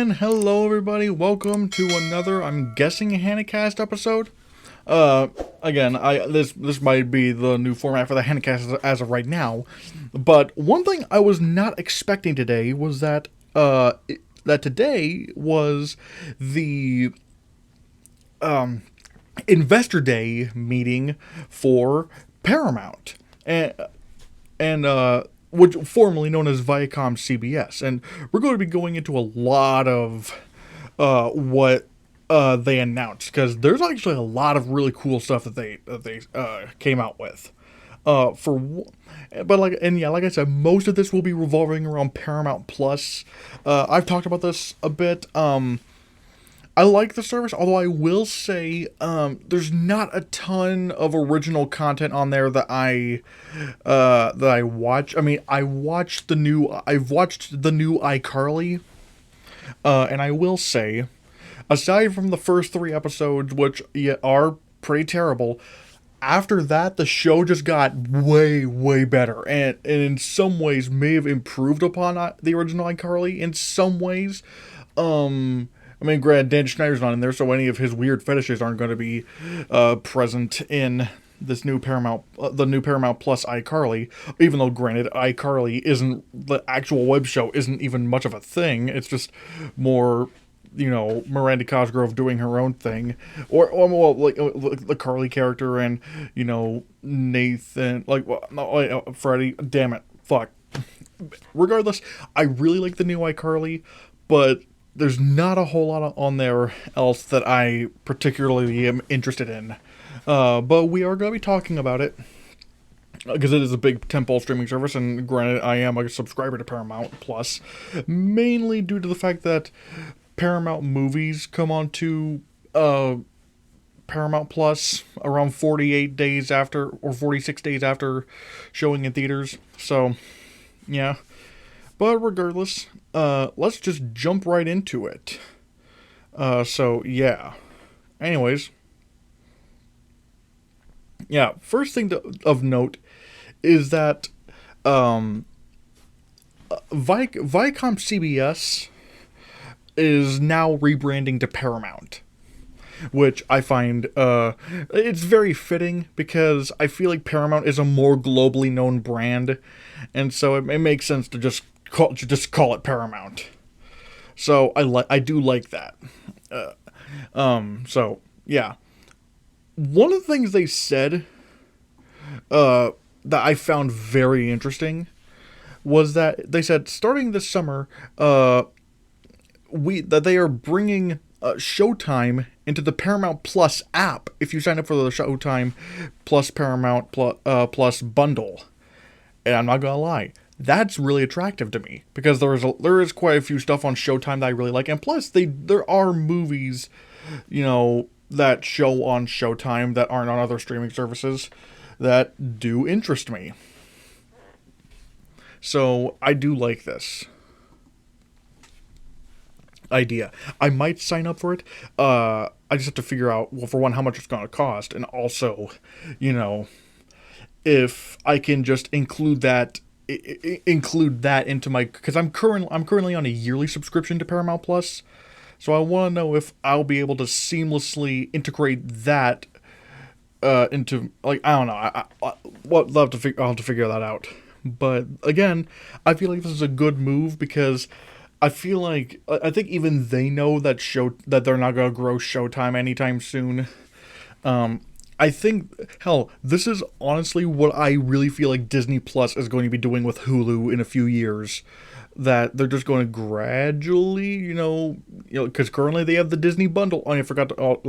And hello everybody, welcome to another, I'm guessing, Hannahcast episode. Again, this might be the new format for the Hannahcast as of right now, but one thing I was not expecting today was that, that today was the, Investor Day meeting for Paramount. And which formerly known as Viacom CBS, and we're going to be going into a lot of what they announced, because there's actually a lot of really cool stuff that they came out with. But like I said, most of this will be revolving around Paramount Plus. I've talked about this a bit. I like the service, although I will say there's not a ton of original content on there that I watch. I mean, I've watched the new iCarly, and I will say, aside from the first 3 episodes, which are pretty terrible, after that the show just got way better, and in some ways may have improved upon the original iCarly. In some ways, I mean, granted, Dan Schneider's not in there, so any of his weird fetishes aren't going to be present in this new Paramount, the new Paramount Plus iCarly. Even though, granted, iCarly isn't, the actual web show isn't even much of a thing. It's just more, Miranda Cosgrove doing her own thing, or well, like the Carly character, and Nathan, Freddie. Damn it, fuck. Regardless, I really like the new iCarly, but there's not a whole lot on there else that I particularly am interested in. But we are going to be talking about it, because it is a big tentpole streaming service, and granted, I am a subscriber to Paramount Plus, mainly due to the fact that Paramount movies come on to Paramount Plus around 48 days after, or 46 days after showing in theaters. So, yeah. But regardless, let's just jump right into it. So, yeah. Anyways. Yeah, first thing of note is that Viacom CBS is now rebranding to Paramount, which I find it's very fitting, because I feel like Paramount is a more globally known brand, and so it makes sense to just call it Paramount. So I do like that. So yeah, one of the things they said that I found very interesting was that they said starting this summer, that they are bringing Showtime into the Paramount Plus app if you sign up for the Showtime plus Paramount Plus bundle. And I'm not gonna lie, that's really attractive to me, because there is quite a few stuff on Showtime that I really like, and plus there are movies, that show on Showtime that aren't on other streaming services that do interest me. So I do like this idea. I might sign up for it. I just have to figure out, well, for one, how much it's going to cost, and also, if I can just include that into my, because I'm currently on a yearly subscription to Paramount Plus, so I want to know if I'll be able to seamlessly integrate that into, like, I don't know. I'll have to figure that out. But again, I feel like this is a good move, because I think even they know that they're not gonna grow Showtime anytime soon. I think, hell, this is honestly what I really feel like Disney Plus is going to be doing with Hulu in a few years. That they're just going to gradually, because currently they have the Disney bundle. I forgot to,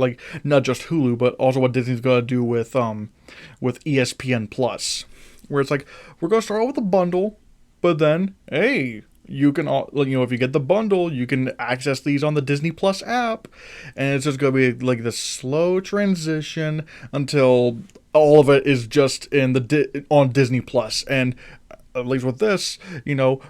not just Hulu, but also what Disney's going to do with ESPN Plus, where it's like, we're going to start out with a bundle, but then, hey, you can, if you get the bundle, you can access these on the Disney Plus app, and it's just going to be like this slow transition until all of it is just on Disney Plus. And at least with this,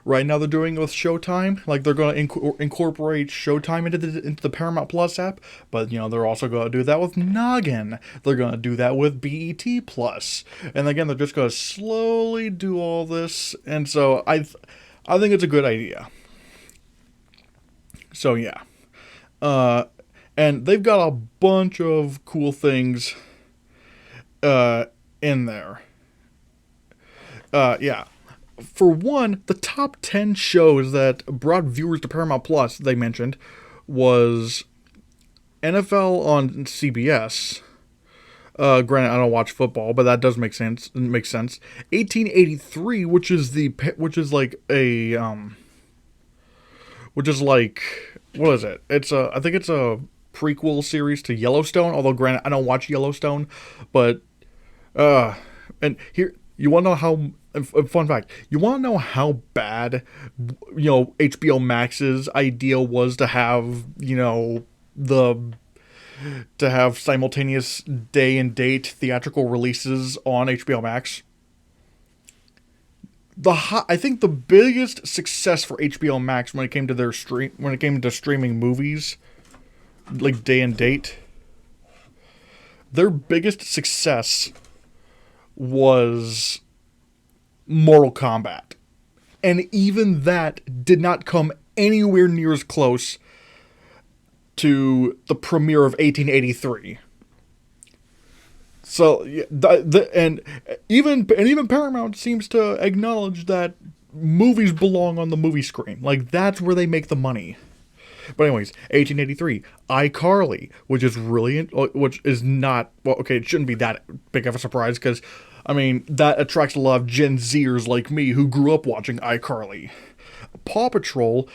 right now they're doing it with Showtime. Like, they're going to incorporate Showtime into the Paramount Plus app, but they're also going to do that with Noggin. They're going to do that with BET Plus, and again, they're just going to slowly do all this. And so I think it's a good idea. So yeah. Uh, and they've got a bunch of cool things uh, in there. Yeah. For one, the top 10 shows that brought viewers to Paramount Plus, they mentioned, was NFL on CBS. Granted, I don't watch football, but that does make sense. 1883, which is like a which is like, what is it? I think it's a prequel series to Yellowstone. Although, granted, I don't watch Yellowstone, but and here you want to know how. Fun fact: you want to know how bad, HBO Max's idea was to have, the to have simultaneous day and date theatrical releases on HBO Max. I think the biggest success for HBO Max when it came to streaming movies, like day and date, their biggest success was Mortal Kombat. And even that did not come anywhere near as close to the premiere of 1883. So, and even Paramount seems to acknowledge that movies belong on the movie screen. Like, that's where they make the money. But anyways, 1883, iCarly, which is not, well, okay, it shouldn't be that big of a surprise, because, I mean, that attracts a lot of Gen Zers like me who grew up watching iCarly. Paw Patrol,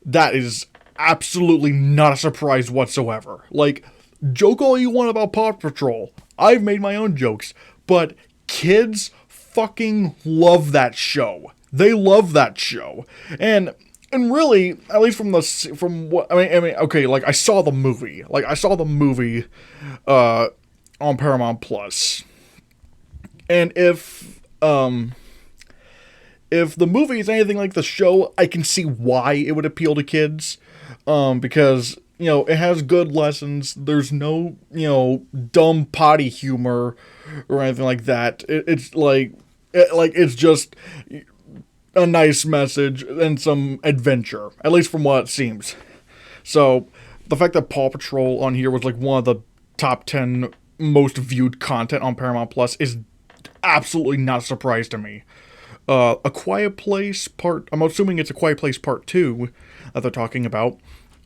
that is absolutely not a surprise whatsoever. Like, joke all you want about Paw Patrol. I've made my own jokes, but kids fucking love that show. They love that show. And really, at least from what I mean, okay, like I saw the movie. On Paramount Plus. And if the movie is anything like the show, I can see why it would appeal to kids. Because, it has good lessons. There's no, dumb potty humor or anything like that. It's just a nice message and some adventure, at least from what it seems. So, the fact that Paw Patrol on here was like one of the top 10 most viewed content on Paramount Plus is absolutely not a surprise to me. A Quiet Place I'm assuming it's A Quiet Place Part 2 that they're talking about.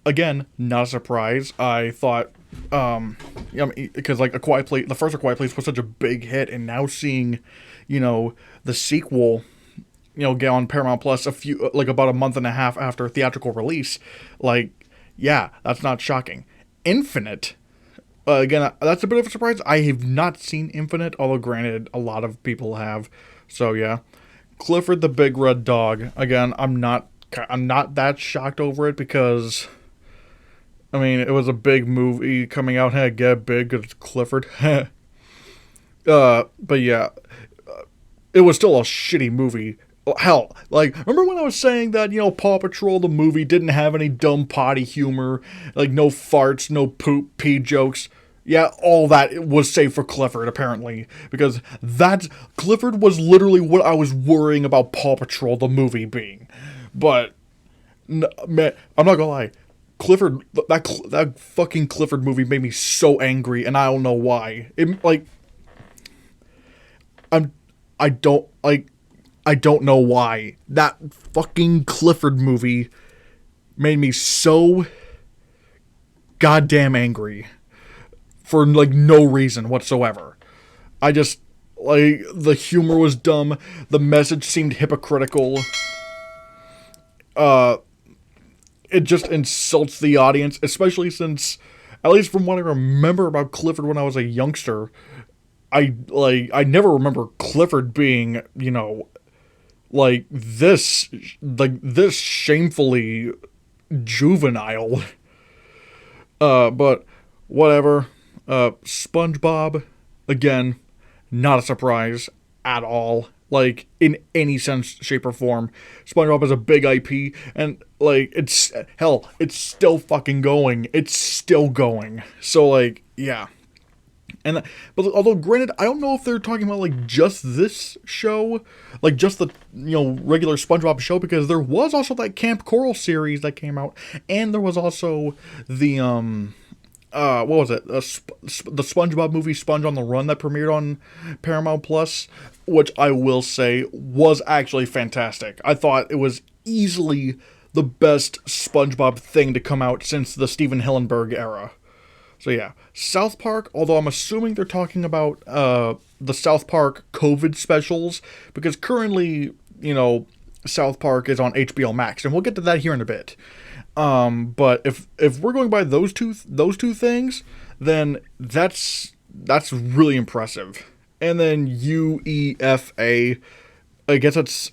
Again, not a surprise. I thought, because like the first A Quiet Place was such a big hit, and now seeing, the sequel, get on Paramount Plus about a month and a half after theatrical release, yeah, that's not shocking. Infinite, again, that's a bit of a surprise. I have not seen Infinite, although granted, a lot of people have. So yeah, Clifford the Big Red Dog. Again, I'm not that shocked over it because, I mean, it was a big movie coming out. Hey, get big because it's Clifford. But yeah, it was still a shitty movie. Hell, remember when I was saying that, Paw Patrol, the movie, didn't have any dumb potty humor, no farts, no poop, pee jokes? Yeah, all that was safe for Clifford, apparently, because Clifford was literally what I was worrying about Paw Patrol, the movie, being. But, man, I'm not gonna lie, Clifford, that fucking Clifford movie made me so angry, and I don't know why. I don't know why. That fucking Clifford movie made me so goddamn angry for, no reason whatsoever. I just, the humor was dumb. The message seemed hypocritical. It just insults the audience, especially since, at least from what I remember about Clifford when I was a youngster, I never remember Clifford being, this shamefully juvenile. But whatever. SpongeBob, again, not a surprise at all. In any sense, shape, or form. SpongeBob is a big IP, and, it's still fucking going. It's still going. So, yeah. And but although granted, I don't know if they're talking about like just this show, like just the regular SpongeBob show, because there was also that Camp Coral series that came out, and there was also the what was it? The SpongeBob movie Sponge on the Run that premiered on Paramount Plus, which I will say was actually fantastic. I thought it was easily the best SpongeBob thing to come out since the Steven Hillenburg era. So yeah, South Park, although I'm assuming they're talking about the South Park COVID specials, because currently, South Park is on HBO Max, and we'll get to that here in a bit. But if we're going by those two things, then that's really impressive. And then UEFA, I guess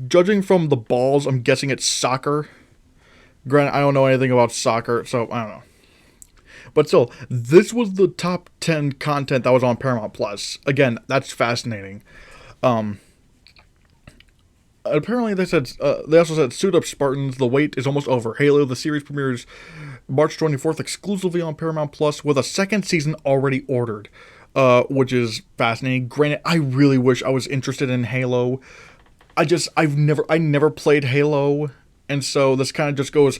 judging from the balls, I'm guessing it's soccer. Granted, I don't know anything about soccer, so I don't know. But still, this was the top 10 content that was on Paramount Plus. Again, that's fascinating. Apparently, they also said, "Suit Up Spartans, the wait is almost over. Halo, the series premieres March 24th exclusively on Paramount Plus with a second season already ordered," which is fascinating. Granted, I really wish I was interested in Halo. I never played Halo, and so this kind of just goes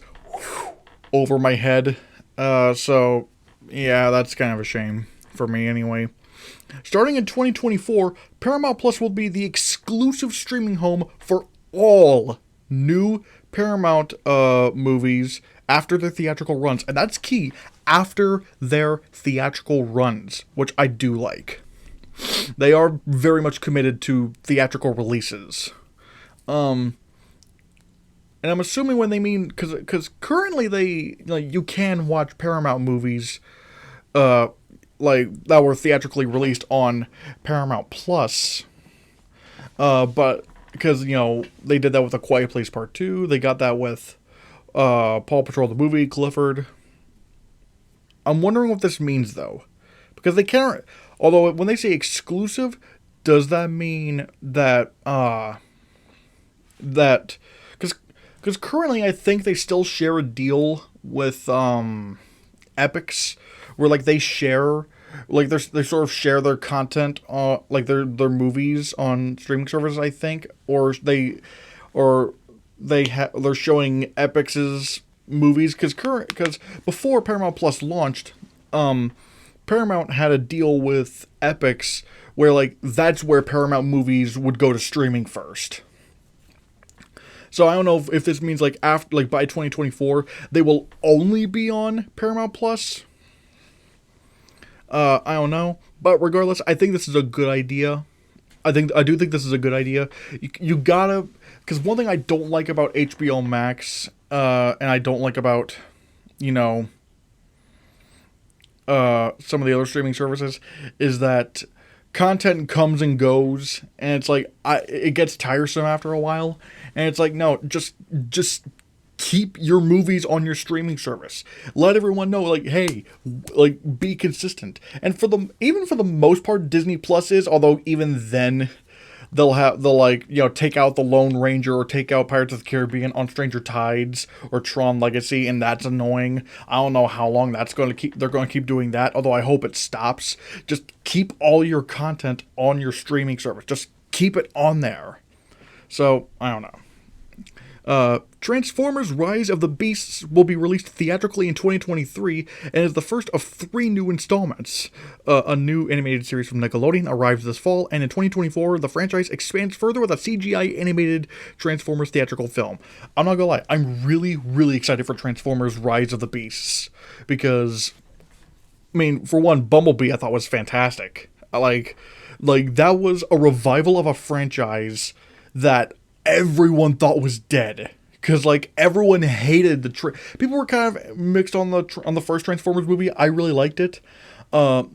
over my head. So yeah, that's kind of a shame for me anyway. Starting in 2024, Paramount Plus will be the exclusive streaming home for all new Paramount movies after their theatrical runs. And that's key, after their theatrical runs, which I do like. They are very much committed to theatrical releases. And I'm assuming when they mean, because currently you can watch Paramount movies that were theatrically released on Paramount Plus, but because they did that with A Quiet Place Part 2, they got that with Paw Patrol the movie, Clifford. I'm wondering what this means though, because they can't. Although when they say exclusive, does that mean that because currently I think they still share a deal with Epix, where like they share, like they sort of share their content, like their movies on streaming services, I think, or they're showing Epix's movies, because before Paramount Plus launched, Paramount had a deal with Epix where like that's where Paramount movies would go to streaming first. So I don't know if this means like after, like by 2024 they will only be on Paramount Plus. I don't know, but regardless, I think this is a good idea. I do think this is a good idea. You gotta, because one thing I don't like about HBO Max, and I don't like about, some of the other streaming services, is that content comes and goes, and it's like it gets tiresome after a while, and it's like, no, just keep your movies on your streaming service. Let everyone know, like, hey, like, be consistent. And for the most part, Disney Plus is, although even then they'll take out the Lone Ranger or take out Pirates of the Caribbean on Stranger Tides or Tron Legacy, and that's annoying. I don't know how long they're going to keep doing that, although I hope it stops. Just keep all your content on your streaming service. Just keep it on there. So, I don't know. Transformers Rise of the Beasts will be released theatrically in 2023 and is the first of 3 new installments. A new animated series from Nickelodeon arrives this fall, and in 2024, the franchise expands further with a CGI animated Transformers theatrical film. I'm not gonna lie, I'm really, really excited for Transformers Rise of the Beasts, because, I mean, for one, Bumblebee I thought was fantastic. Like that was a revival of a franchise that everyone thought was dead, because like everyone hated people were kind of mixed on the first Transformers movie. I really liked it, but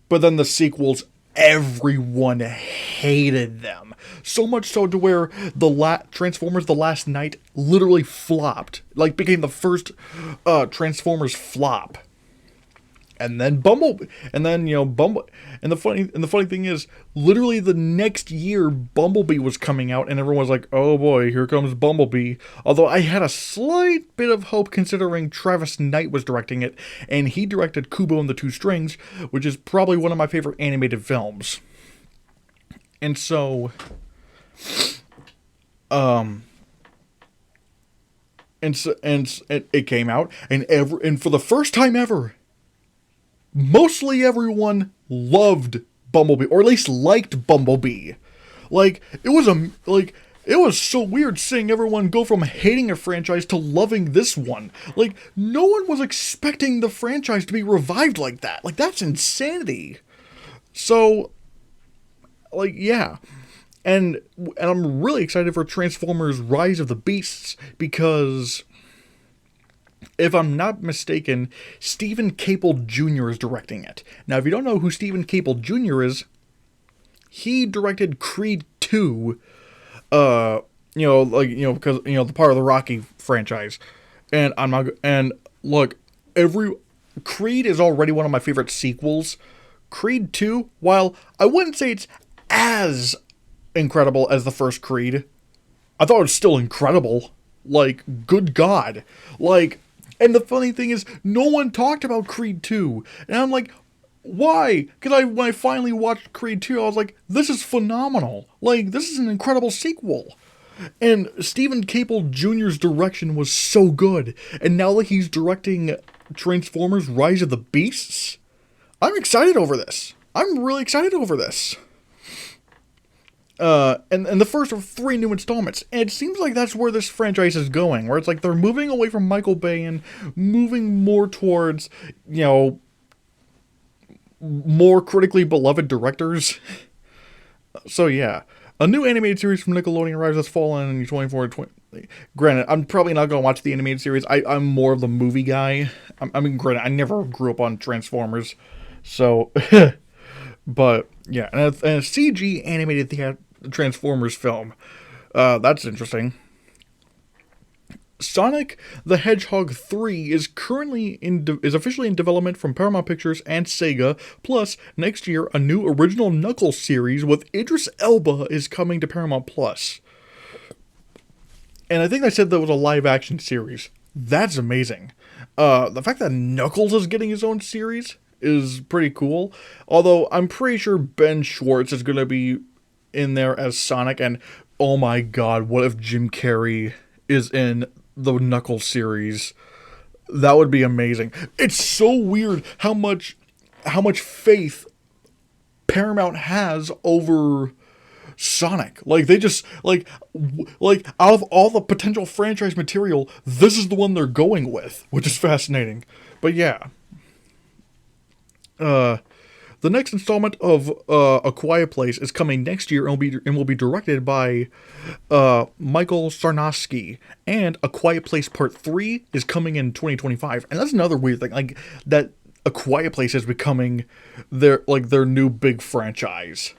then the sequels, everyone hated them, so much so to where the Transformers The Last Night literally flopped, like became the first Transformers flop. and then Bumblebee, and then Bumble, and the funny thing is, literally the next year Bumblebee was coming out, and everyone was like, "Oh boy, here comes Bumblebee." Although I had a slight bit of hope considering Travis Knight was directing it, and he directed Kubo and the Two Strings, which is probably one of my favorite animated films. And so, and it came out, and for the first time ever, mostly everyone loved Bumblebee, or at least liked Bumblebee. Like it was so weird seeing everyone go from hating a franchise to loving this one. Like no one was expecting the franchise to be revived like that. Like that's insanity. So, like yeah. And I'm really excited for Transformers Rise of the Beasts because, if I'm not mistaken, Stephen Caple Jr. is directing it. Now, if you don't know who Stephen Caple Jr. is, he directed Creed 2, because, the part of the Rocky franchise. And look, Creed is already one of my favorite sequels. Creed 2, while I wouldn't say it's as incredible as the first Creed, I thought it was still incredible. Like, good God. Like, and the funny thing is, no one talked about Creed 2. And I'm like, why? Because when I finally watched Creed 2, I was like, this is phenomenal. Like, this is an incredible sequel. And Stephen Caple Jr.'s direction was so good. And now that he's directing Transformers Rise of the Beasts, I'm excited over this. I'm really excited over this. And the first of 3 new installments. And it seems like that's where this franchise is going, where it's like they're moving away from Michael Bay and moving more towards, more critically beloved directors. So yeah, a new animated series from Nickelodeon arrives this fall in 2020. Granted, I'm probably not going to watch the animated series. I'm more of the movie guy. Granted, I never grew up on Transformers. So, but yeah, and a CG animated Transformers film. That's interesting. Sonic the Hedgehog 3 is currently is officially in development from Paramount Pictures and Sega. Plus, next year, a new original Knuckles series with Idris Elba is coming to Paramount Plus. And I think I said that was a live-action series. That's amazing. The fact that Knuckles is getting his own series is pretty cool. Although, I'm pretty sure Ben Schwartz is going to be in there as Sonic, and oh my god, what if Jim Carrey is in the Knuckles series? That would be amazing. It's so weird how much faith Paramount has over Sonic. Like they just like out of all the potential franchise material, this is the one they're going with, which is fascinating. But yeah. The next installment of A Quiet Place is coming next year and will be directed by Michael Sarnowski. And A Quiet Place Part 3 is coming in 2025. And that's another weird thing, like that A Quiet Place is becoming their new big franchise.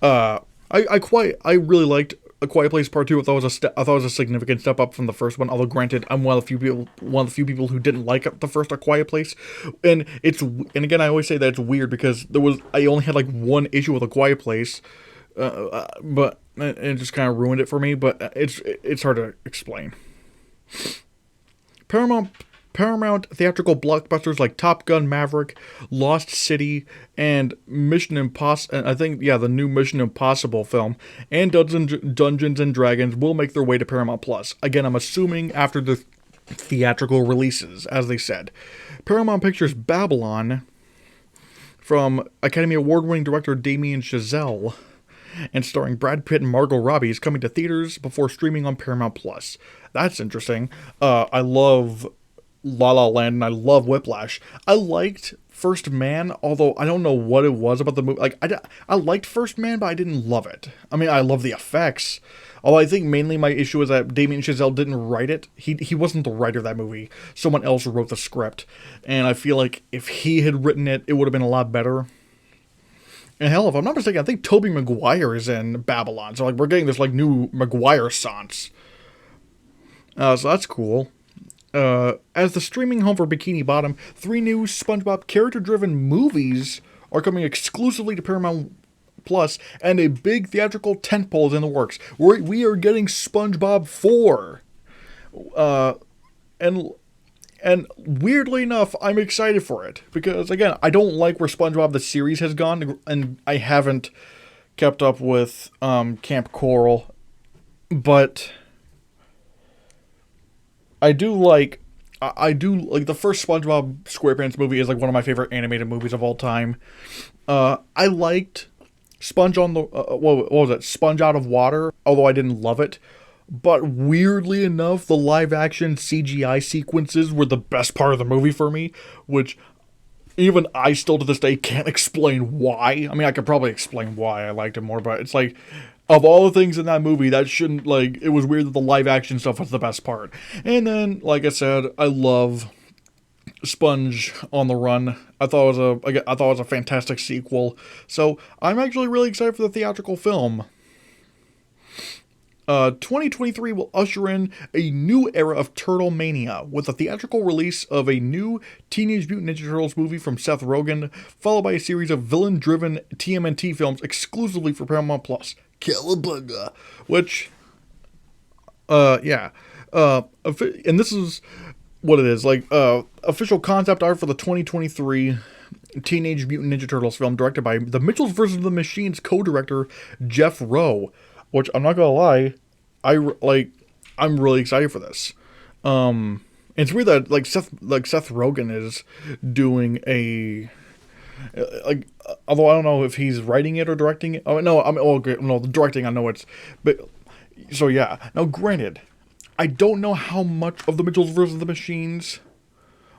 I really liked A Quiet Place Part 2. I thought it was a significant step up from the first one. Although, granted, I'm one of the few people who didn't like the first A Quiet Place, and again, I always say that it's weird because I only had like one issue with A Quiet Place, but it just kind of ruined it for me. But it's hard to explain. Paramount theatrical blockbusters like Top Gun Maverick, Lost City, and Mission Impossible, I think, yeah, the new Mission Impossible film, and Dungeons and Dragons will make their way to Paramount Plus. Again, I'm assuming after the theatrical releases, as they said. Paramount Pictures' Babylon, from Academy Award-winning director Damien Chazelle, and starring Brad Pitt and Margot Robbie, is coming to theaters before streaming on Paramount Plus. That's interesting. I love La La Land, and I love Whiplash. I liked First Man, although I don't know what it was about the movie. Like, I liked First Man, but I didn't love it. I mean, I love the effects. Although I think mainly my issue is that Damien Chazelle didn't write it. He wasn't the writer of that movie. Someone else wrote the script. And I feel like if he had written it, it would have been a lot better. And hell, if I'm not mistaken, I think Tobey Maguire is in Babylon. So, like, we're getting this, like, new Maguire-sance. So that's cool. As the streaming home for Bikini Bottom, 3 new SpongeBob character-driven movies are coming exclusively to Paramount Plus, and a big theatrical tentpole is in the works. We are getting SpongeBob 4. And weirdly enough, I'm excited for it. Because, again, I don't like where SpongeBob the series has gone, and I haven't kept up with Camp Coral. But I do like the first SpongeBob SquarePants movie is like one of my favorite animated movies of all time. I liked Sponge on the what was it? Sponge Out of Water, although I didn't love it. But weirdly enough, the live action CGI sequences were the best part of the movie for me, which even I still to this day can't explain why. I mean, I could probably explain why I liked it more, but it's like, of all the things in that movie, that shouldn't, like, it was weird that the live action stuff was the best part. And then, like I said, I love Sponge on the Run. I thought it was a fantastic sequel. So I'm actually really excited for the theatrical film. 2023 will usher in a new era of Turtle Mania with the theatrical release of a new Teenage Mutant Ninja Turtles movie from Seth Rogen, followed by a series of villain-driven TMNT films exclusively for Paramount Plus. Cowabunga! Which, yeah. And this is what it is, like, official concept art for the 2023 Teenage Mutant Ninja Turtles film directed by the Mitchells vs. the Machines co-director Jeff Rowe, which I'm not gonna lie, I'm really excited for this. It's weird that Seth Rogen is doing a although I don't know if he's writing it or directing it. Oh no, the directing I know it's, but so yeah. Now granted, I don't know how much of the Mitchells vs. the Machines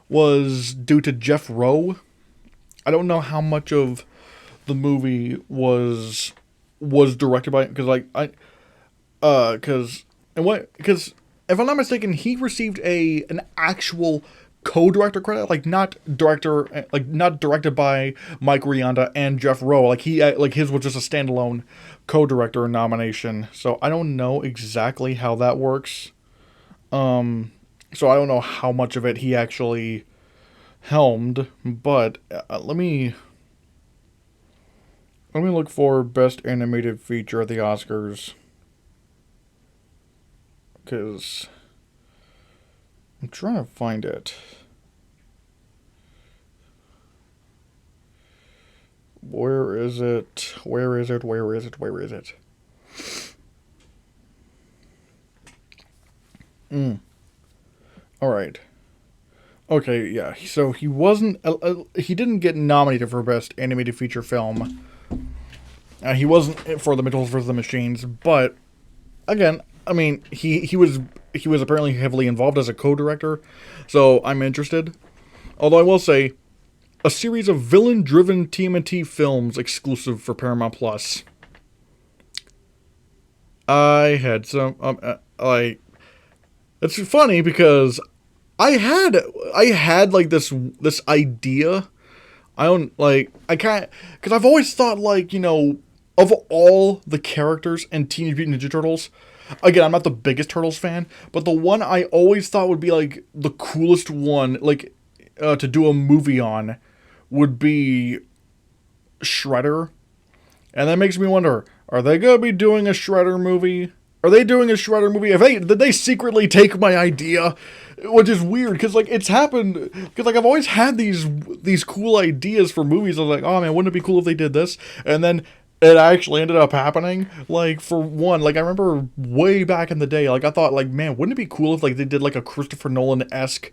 was due to Jeff Rowe. I don't know how much of the movie was directed by, because if I'm not mistaken, he received an actual co-director credit, not directed by Mike Rianda and Jeff Rowe. His was just a standalone co-director nomination. So I don't know exactly how that works. So I don't know how much of it he actually helmed, but let me look for Best Animated Feature at the Oscars, because I'm trying to find it. Where is it? Alright. Okay, yeah. So he didn't get nominated for Best Animated Feature Film. He wasn't for the Mitchells vs. the Machines, but again, I mean, he was apparently heavily involved as a co-director, so I'm interested. Although I will say, a series of villain-driven TMNT films exclusive for Paramount Plus. I had some it's funny because I had like this idea. Because I've always thought, of all the characters in Teenage Mutant Ninja Turtles, again, I'm not the biggest Turtles fan, but the one I always thought would be like the coolest one, to do a movie on, would be Shredder. And that makes me wonder, are they gonna be doing a Shredder movie? Are they doing a Shredder movie? Did they secretly take my idea? Which is weird, because it's happened, because I've always had these cool ideas for movies. I was like, oh man, wouldn't it be cool if they did this? And then it actually ended up happening. For one, I remember way back in the day, I thought, man, wouldn't it be cool if they did a Christopher Nolan-esque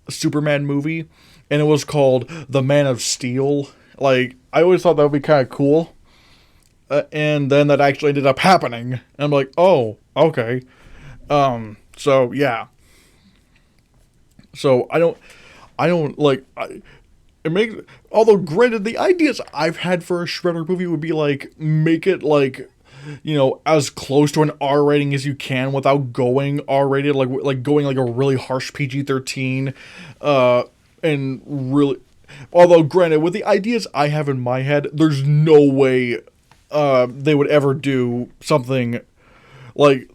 Superman movie, and it was called The Man of Steel. I always thought that would be kind of cool. And then that actually ended up happening. And I'm like, oh, okay. So yeah. So it makes, although granted, the ideas I've had for a Shredder movie would be make it as close to an R rating as you can without going R rated, going a really harsh PG-13, and really, although granted, with the ideas I have in my head, there's no way they would ever do something like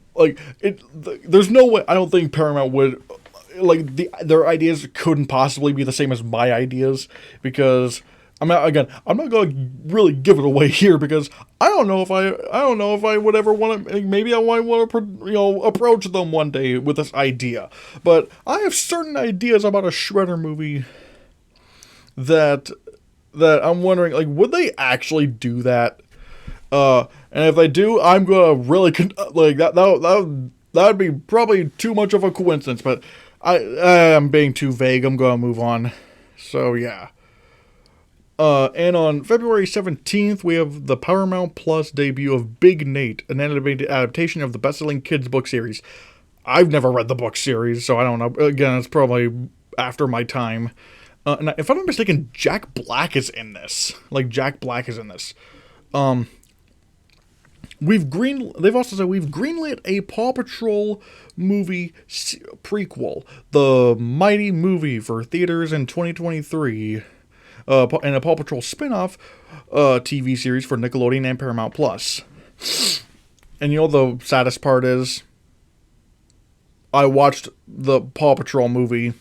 There's no way. I don't think Paramount would their ideas couldn't possibly be the same as my ideas, because I'm not going to really give it away here, because I don't know if I would ever want to. Maybe I might want to approach them one day with this idea. But I have certain ideas about a Shredder movie that I'm wondering, like, would they actually do that? And if they do, I'm gonna really that'd be probably too much of a coincidence. But I'm being too vague. I'm gonna move on. So yeah. And on February 17th, we have the Paramount Plus debut of Big Nate, an animated adaptation of the best-selling kids book series. I've never read the book series, so I don't know. Again, it's probably after my time. And if I'm not mistaken, Jack Black is in this. They've also said we've greenlit a Paw Patrol movie prequel, The Mighty Movie, for theaters in 2023. And a Paw Patrol spin-off TV series for Nickelodeon and Paramount Plus. And the saddest part is, I watched the Paw Patrol movie.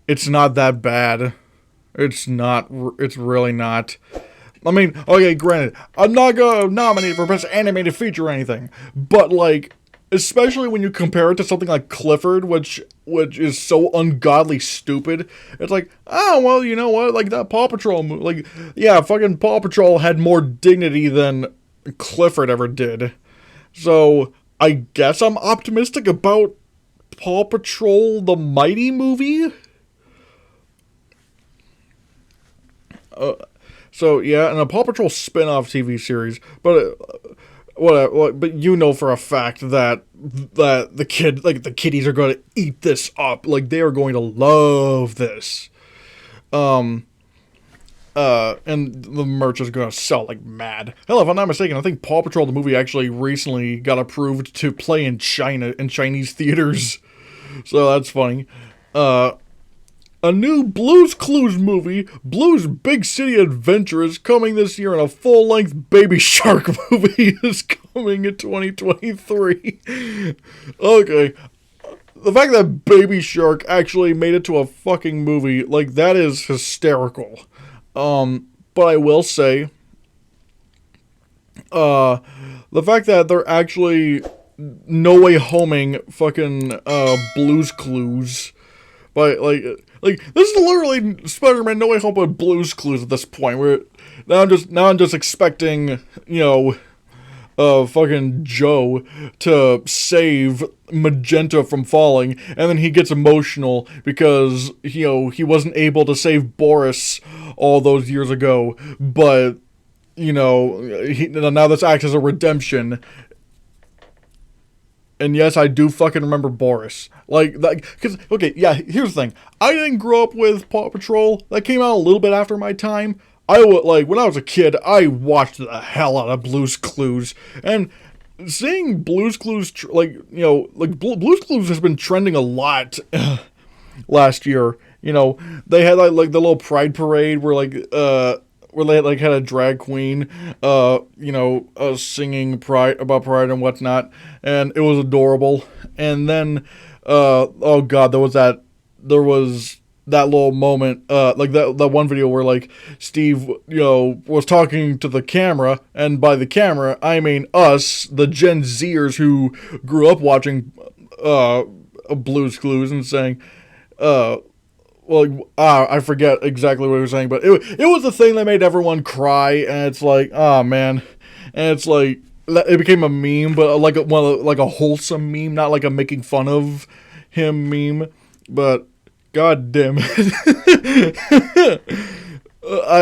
It's not that bad. It's really not. I mean, okay, granted, I'm not gonna nominate for Best Animated Feature or anything, but, like, especially when you compare it to something like Clifford, which is so ungodly stupid, it's like, oh, well, you know what, like, that Paw Patrol movie, like, yeah, fucking Paw Patrol had more dignity than Clifford ever did. So, I guess I'm optimistic about Paw Patrol the Mighty Movie? So yeah, and a Paw Patrol spin-off TV series, but but for a fact that the kiddies are going to eat this up. Like, they are going to love this. And the merch is going to sell like mad. Hell, if I'm not mistaken, I think Paw Patrol the movie actually recently got approved to play in Chinese theaters. So that's funny. A new Blue's Clues movie, Blue's Big City Adventure, is coming this year, and a full-length Baby Shark movie is coming in 2023. Okay. The fact that Baby Shark actually made it to a fucking movie, like, that is hysterical. But I will say, the fact that they're actually No Way Homing fucking, Blue's Clues, but, like, this is literally Spider-Man No Way Home with Blue's Clues at this point. Where now I'm just expecting, fucking Joe to save Magenta from falling, and then he gets emotional because, he wasn't able to save Boris all those years ago, but, now this acts as a redemption. And yes, I do fucking remember Boris. Because, okay, yeah, here's the thing. I didn't grow up with Paw Patrol. That came out a little bit after my time. When I was a kid, I watched the hell out of Blue's Clues. And seeing Blue's Clues, Blue's Clues has been trending a lot last year. They had, the little Pride Parade where they had a drag queen, singing about pride and whatnot, and it was adorable. And then, oh god, there was that little moment, that one video where, Steve, was talking to the camera, and by the camera, I mean us, the Gen Zers who grew up watching, Blue's Clues, and saying, I forget exactly what he was saying, but it was the thing that made everyone cry, and it's like, oh man, and it's like, it became a meme, but like a wholesome meme, not like a making fun of him meme, but god damn it. The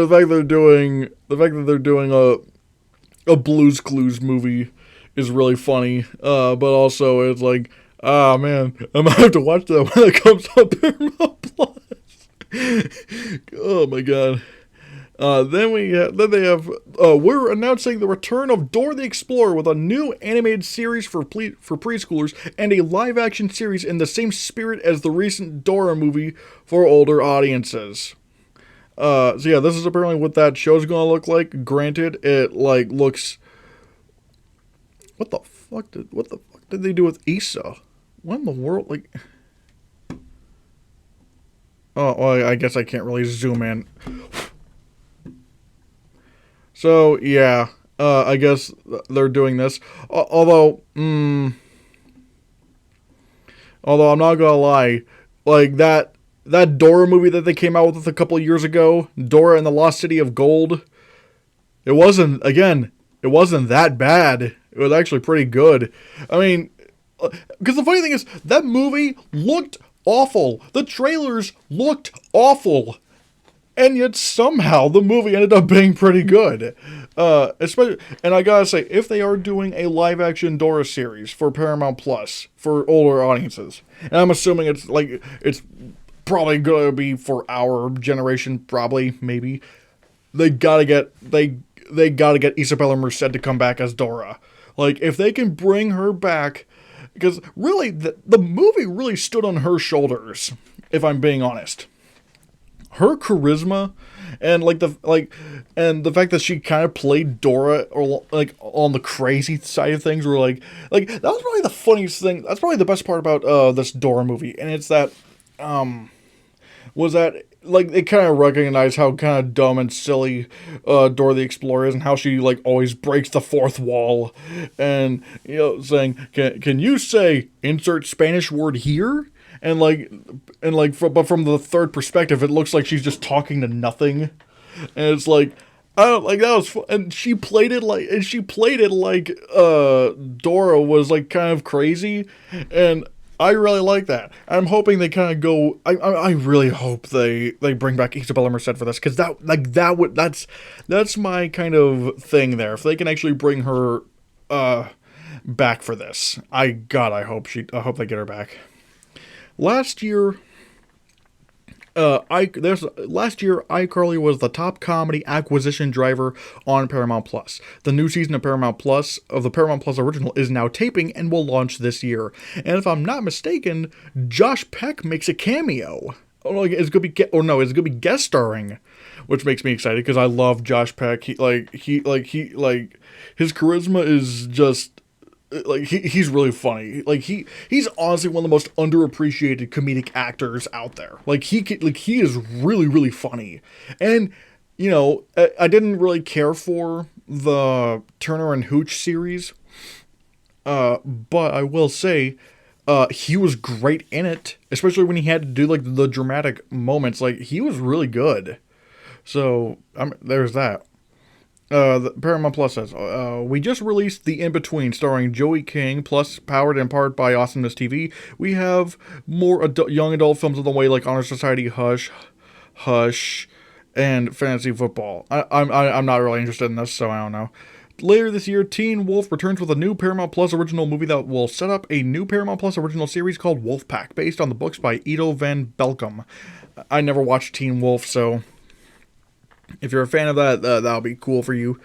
fact that they're doing a Blue's Clues movie is really funny, but also it's like, ah, man, I'm gonna have to watch that when it comes on Paramount Plus. Oh my god. We're announcing the return of Dora the Explorer with a new animated series for preschoolers and a live-action series in the same spirit as the recent Dora movie for older audiences. So yeah, this is apparently what that show's gonna look like. Granted, it like looks. What the fuck did they do with Issa? What in the world? Like, oh, well, I guess I can't really zoom in. So yeah, I guess they're doing this. Although I'm not gonna lie, like that Dora movie that they came out with a couple of years ago, Dora and the Lost City of Gold. It wasn't that bad. It was actually pretty good. I mean, because the funny thing is, that movie looked awful. The trailers looked awful. And yet somehow the movie ended up being pretty good. Especially, and I gotta say, if they are doing a live action Dora series for Paramount Plus for older audiences, and I'm assuming it's probably gonna be for our generation, probably, maybe, they gotta get Isabella Merced to come back as Dora. Like, if they can bring her back, because really the movie really stood on her shoulders, if I'm being honest. Her charisma and the fact that she kind of played Dora, or like on the crazy side of things, were like that was probably the funniest thing. That's probably the best part about this Dora movie, and it's that was that like they kind of recognize how kind of dumb and silly Dora the Explorer is, and how she like always breaks the fourth wall, and saying can you say insert Spanish word here? But from the third perspective, it looks like she's just talking to nothing, and it's like, I don't like that was fun. And she played it like Dora was like kind of crazy, and I really like that. I'm hoping they kind of go. I really hope they bring back Isabella Merced for this, because that's my kind of thing there. If they can actually bring her back for this, I hope they get her back. Last year, iCarly was the top comedy acquisition driver on Paramount Plus. The new season of Paramount Plus original is now taping and will launch this year. And if I'm not mistaken, Josh Peck makes a cameo. It's gonna be guest starring, which makes me excited because I love Josh Peck. His charisma is just. He's really funny. He's honestly one of the most underappreciated comedic actors out there. He is really, really funny. And I didn't really care for the Turner and Hooch series, but I will say he was great in it, especially when he had to do the dramatic moments. He was really good. So there's that. The Paramount Plus says, we just released The In-Between, starring Joey King, plus powered in part by Awesomeness TV. We have more young adult films on the way, like Honor Society, Hush, and Fantasy Football. I'm not really interested in this, so I don't know. Later this year, Teen Wolf returns with a new Paramount Plus original movie that will set up a new Paramount Plus original series called Wolfpack, based on the books by Ido van Belkom. I never watched Teen Wolf, so if you're a fan of that, that'll be cool for you.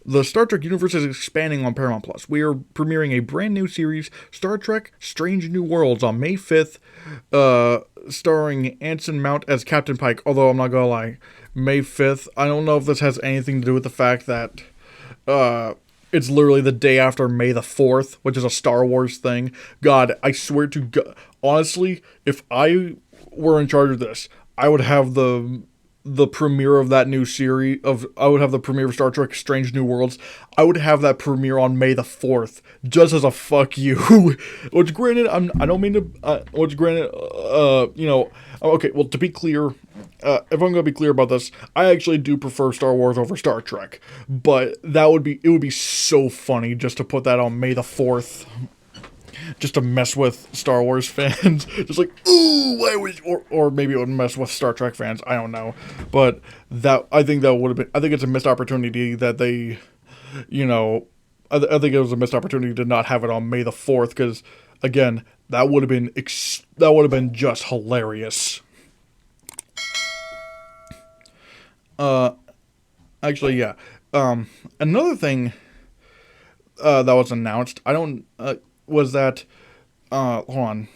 The Star Trek universe is expanding on Paramount Plus. We are premiering a brand new series, Star Trek Strange New Worlds, on May 5th, starring Anson Mount as Captain Pike. Although, I'm not gonna lie, May 5th, I don't know if this has anything to do with the fact that it's literally the day after May the 4th, which is a Star Wars thing. God, I swear to God, honestly, if I were in charge of this, I would have the premiere of that new series I would have the premiere of Star Trek Strange New Worlds. I would have that premiere on May the 4th, just as a fuck you. Which granted, okay, well, to be clear, if I'm going to be clear about this, I actually do prefer Star Wars over Star Trek, but it would be so funny just to put that on May the 4th. Just to mess with Star Wars fans. Just ooh, why was... Or maybe it would mess with Star Trek fans. I don't know. But I think that would have been... I think it's a missed opportunity that they... I think it was a missed opportunity to not have it on May the 4th. Because, again, that would have been just hilarious. Actually, yeah. Another thing that was announced... was that, hold on,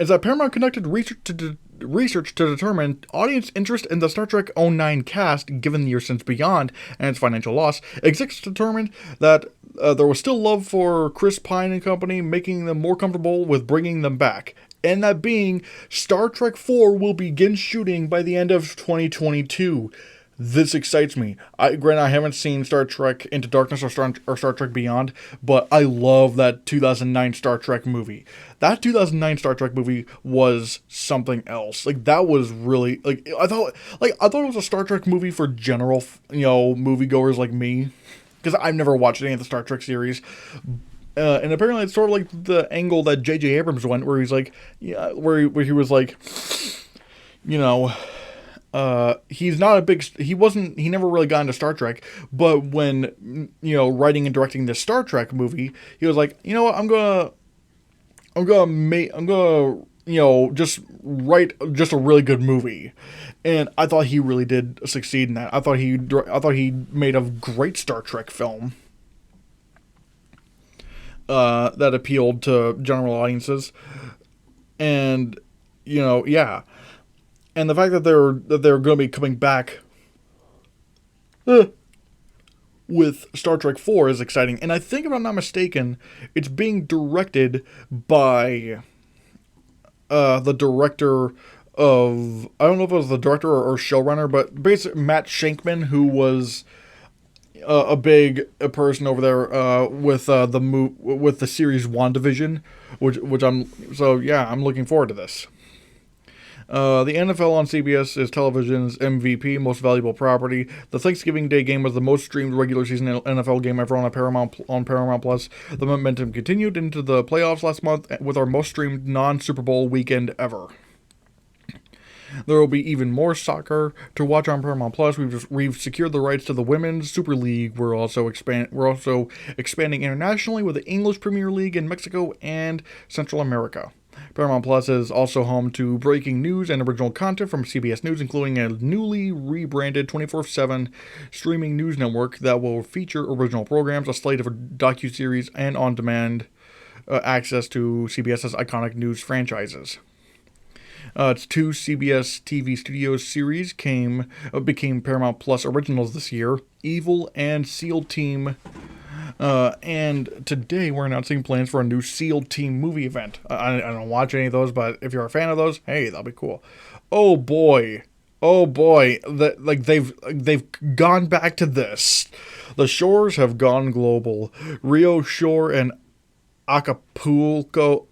is that Paramount conducted research to research to determine audience interest in the Star Trek '09 cast, given the year since Beyond and its financial loss. Execs determined that there was still love for Chris Pine and company, making them more comfortable with bringing them back. And that being, Star Trek 4 will begin shooting by the end of 2022. This excites me. Granted, I haven't seen Star Trek Into Darkness or Star Trek Beyond, but I love that 2009 Star Trek movie. That 2009 Star Trek movie was something else. Like, that was really, I thought it was a Star Trek movie for general, moviegoers like me, because I've never watched any of the Star Trek series. And apparently it's sort of like the angle that J.J. Abrams went, where he's like, where he was like, he's not a big, he never really got into Star Trek, but when, writing and directing this Star Trek movie, he was like, you know what, I'm gonna just write just a really good movie. And I thought he really did succeed in that. I thought he made a great Star Trek film that appealed to general audiences. And, yeah. And the fact that they're going to be coming back with Star Trek 4 is exciting. And I think, if I'm not mistaken, it's being directed by the director of, I don't know if it was the director or showrunner, but basically Matt Shankman, who was a big person over there with the series WandaVision, which I'm looking forward to this. The NFL on CBS is television's MVP, most valuable property. The Thanksgiving Day game was the most streamed regular season NFL game ever on Paramount Plus. The momentum continued into the playoffs last month with our most streamed non-Super Bowl weekend ever. There will be even more soccer to watch on Paramount Plus. We've secured the rights to the Women's Super League. We're also expanding internationally with the English Premier League in Mexico and Central America. Paramount Plus is also home to breaking news and original content from CBS News, including a newly rebranded 24/7 streaming news network that will feature original programs, a slate of docuseries, and on-demand access to CBS's iconic news franchises. Its two CBS TV Studios series became Paramount Plus originals this year, Evil and SEAL Team. And today we're announcing plans for a new SEAL Team movie event. I don't watch any of those, but if you're a fan of those, hey, that'll be cool. Oh boy, they've gone back to this. The shores have gone global. Rio Shore and Acapulco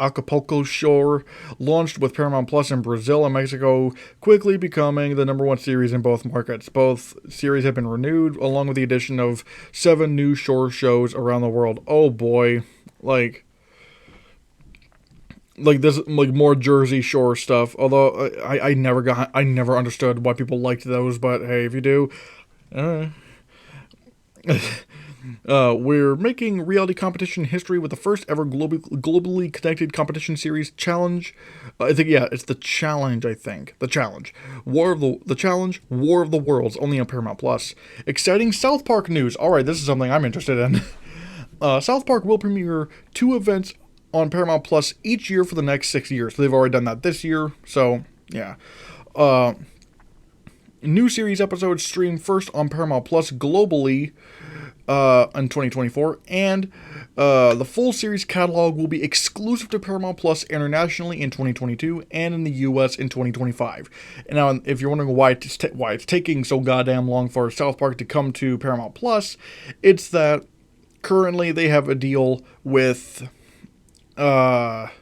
Shore launched with Paramount Plus in Brazil and Mexico, quickly becoming the #1 series in both markets. Both series have been renewed, along with the addition of 7 new shore shows around the world. Oh boy, like this, more Jersey Shore stuff. Although I never understood why people liked those, but hey, if you do, we're making reality competition history with the first ever globally connected competition series, Challenge. It's the Challenge. The Challenge, War of the Worlds, only on Paramount Plus. Exciting South Park news. All right, this is something I'm interested in. South Park will premiere 2 events on Paramount Plus each year for the next 6 years. So they've already done that this year. So yeah. New series episodes stream first on Paramount Plus globally in 2024, and the full series catalog will be exclusive to Paramount Plus internationally in 2022 and in the US in 2025. And now, if you're wondering why it's taking so goddamn long for South Park to come to Paramount Plus, it's that currently they have a deal with HBO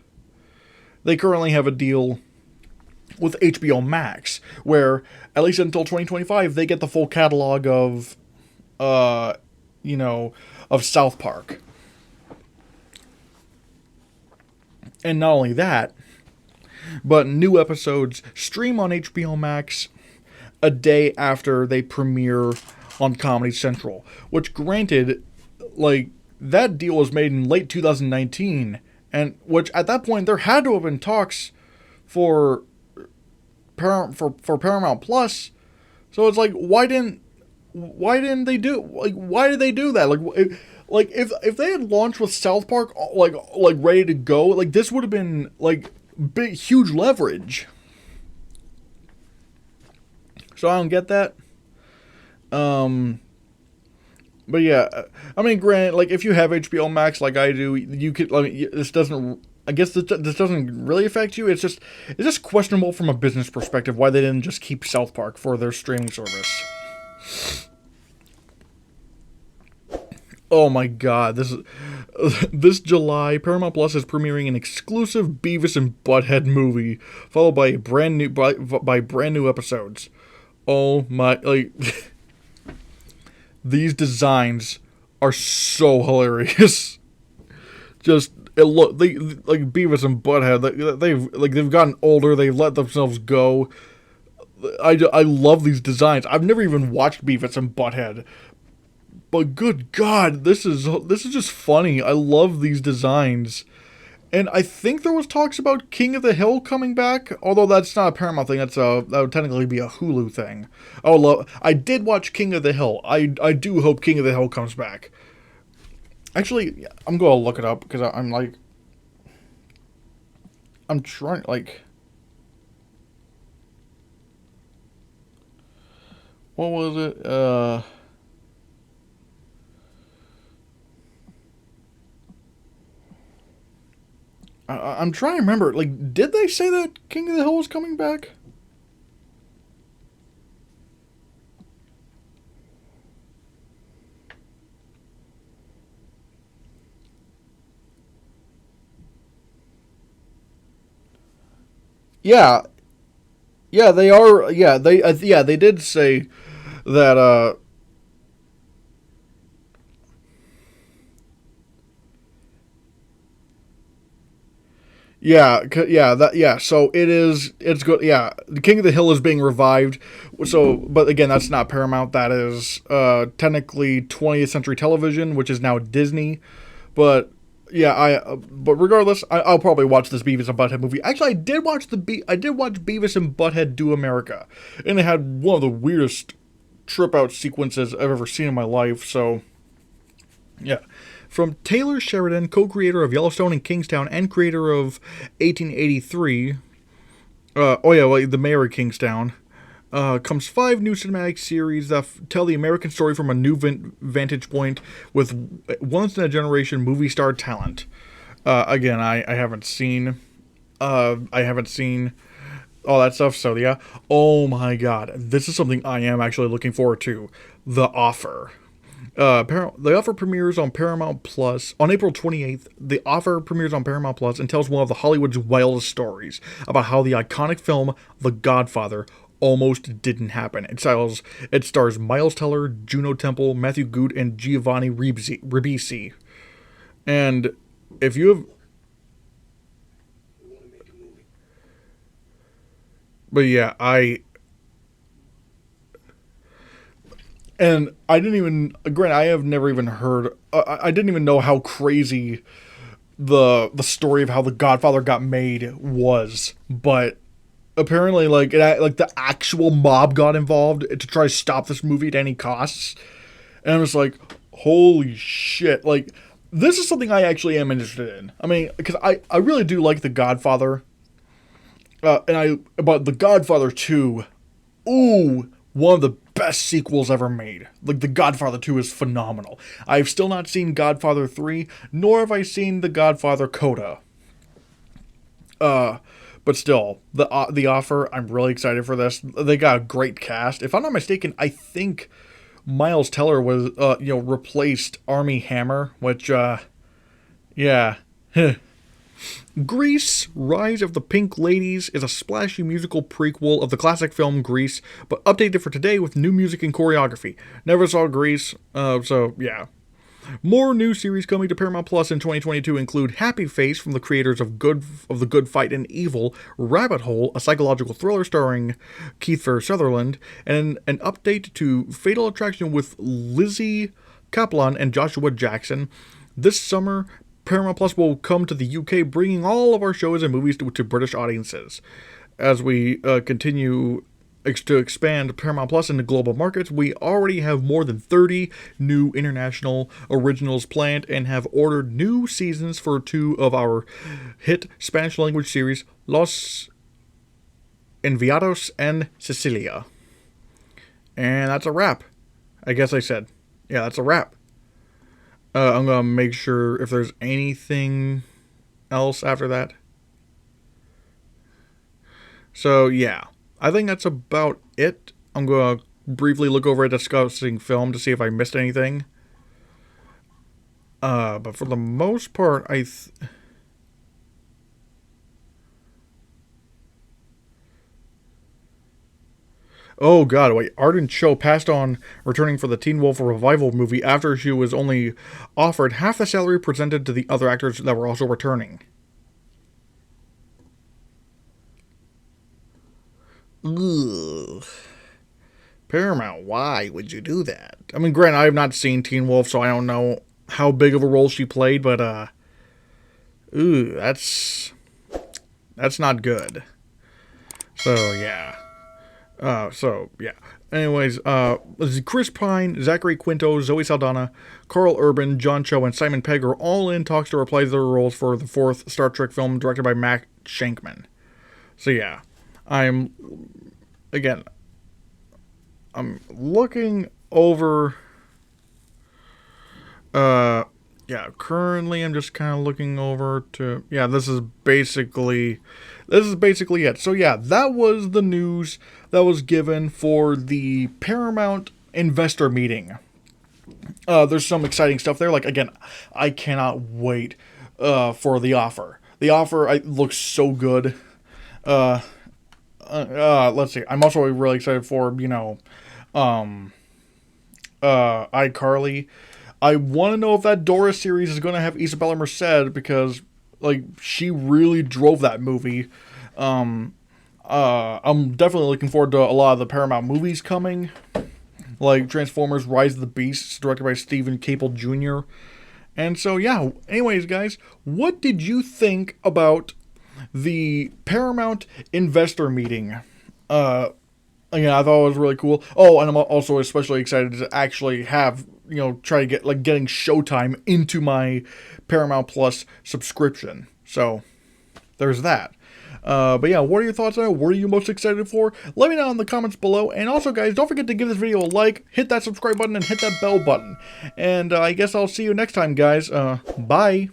Max, where at least until 2025 they get the full catalog of South Park. And not only that, but new episodes stream on HBO Max a day after they premiere on Comedy Central, which, granted, that deal was made in late 2019, and which at that point there had to have been talks for Paramount Plus. So it's why didn't they do, why did they do that? If they had launched with South Park ready to go, this would have been huge leverage. so I don't get that. Um, but yeah, I mean, granted, like if you have HBO Max like I do, you could. I mean, this doesn't. I guess this doesn't really affect you. It's just questionable from a business perspective why they didn't just keep South Park for their streaming service. Oh my God! This July, Paramount Plus is premiering an exclusive Beavis and Butthead movie, followed by brand new episodes. Oh my! Like these designs are so hilarious. Just they like Beavis and Butthead. They've gotten older. They've let themselves go. I love these designs. I've never even watched Beavis and Butthead, but good God, this is just funny. I love these designs. And I think there was talks about King of the Hill coming back, although that's not a Paramount thing. That would technically be a Hulu thing. I did watch King of the Hill. I do hope King of the Hill comes back. Actually, I'm going to look it up because I'm trying, like, what was it? I'm trying to remember. Like, did they say that King of the Hill was coming back? Yeah, yeah, they are. Yeah, they did say that. Yeah. So it is. It's good. Yeah, the King of the Hill is being revived. So, but again, that's not Paramount. That is technically 20th Century Television, which is now Disney. But yeah, But regardless, I'll probably watch this Beavis and Butthead movie. Actually, I did watch Beavis and Butthead Do America, and it had one of the weirdest trip out sequences I've ever seen in my life. So yeah. From Taylor Sheridan, co-creator of Yellowstone and Kingstown and creator of 1883, the mayor of Kingstown, comes 5 new cinematic series that tell the American story from a new vantage point with once-in-a-generation movie star talent. Again, I haven't seen all that stuff, so yeah. Oh my God, this is something I am actually looking forward to. The Offer. The Offer premieres on Paramount Plus on April 28th. The Offer premieres on Paramount Plus and tells one of the Hollywood's wildest stories about how the iconic film The Godfather almost didn't happen. It stars Miles Teller, Juno Temple, Matthew Goode, and Giovanni Ribisi. And if you have, but yeah, I didn't even. Granted, I have never even heard. I didn't even know how crazy the story of how The Godfather got made was. But apparently, like the actual mob got involved to try to stop this movie at any costs. And I was like, holy shit! Like, this is something I actually am interested in. I mean, because I really do like The Godfather. But The Godfather 2, ooh, one of the best sequels ever made. Like, The Godfather 2 is phenomenal. I've still not seen Godfather 3, nor have I seen The Godfather Coda. But still, the Offer, I'm really excited for this. They got a great cast. If I'm not mistaken, I think Miles Teller was, replaced Armie Hammer, which, yeah. Grease, Rise of the Pink Ladies is a splashy musical prequel of the classic film Grease, but updated for today with new music and choreography. Never saw Grease, so yeah. More new series coming to Paramount Plus in 2022 include Happy Face from the creators of The Good Fight and Evil, Rabbit Hole, a psychological thriller starring Kiefer Sutherland, and an update to Fatal Attraction with Lizzie Kaplan and Joshua Jackson. This summer, Paramount Plus will come to the UK, bringing all of our shows and movies to British audiences. As we continue to expand Paramount Plus into global markets, we already have more than 30 new international originals planned and have ordered new seasons for 2 of our hit Spanish language series, Los Enviados and Sicilia. And that's a wrap. I guess I said. Yeah, that's a wrap. I'm going to make sure if there's anything else after that. So, yeah. I think that's about it. I'm going to briefly look over a discussing film to see if I missed anything. But for the most part, oh god, wait. Arden Cho passed on returning for the Teen Wolf revival movie after she was only offered half the salary presented to the other actors that were also returning. Ugh. Paramount, why would you do that? I mean, granted, I have not seen Teen Wolf, so I don't know how big of a role she played, but, that's not good. So, yeah. Yeah. Anyways, Chris Pine, Zachary Quinto, Zoe Saldana, Carl Urban, John Cho, and Simon Pegg are all in talks to reprise their roles for the fourth Star Trek film directed by Matt Shankman. So, yeah. I'm looking over, yeah, currently I'm just kind of looking over to, yeah, this is basically it. So yeah, that was the news that was given for the Paramount investor meeting. There's some exciting stuff there. Like, again, I cannot wait, for the offer. The offer looks so good. Let's see. I'm also really excited for, iCarly. I want to know if that Dora series is going to have Isabella Merced because, like, she really drove that movie. I'm definitely looking forward to a lot of the Paramount movies coming, like Transformers: Rise of the Beasts, directed by Stephen Caple Jr. And so, yeah. Anyways, guys, what did you think about the Paramount investor meeting? Again, I thought it was really cool. Oh, and I'm also especially excited to actually have, try to get, getting Showtime into my Paramount Plus subscription. So, there's that. But yeah, what are your thoughts on it? What are you most excited for? Let me know in the comments below. And also, guys, don't forget to give this video a like, hit that subscribe button, and hit that bell button. And I guess I'll see you next time, guys. Bye.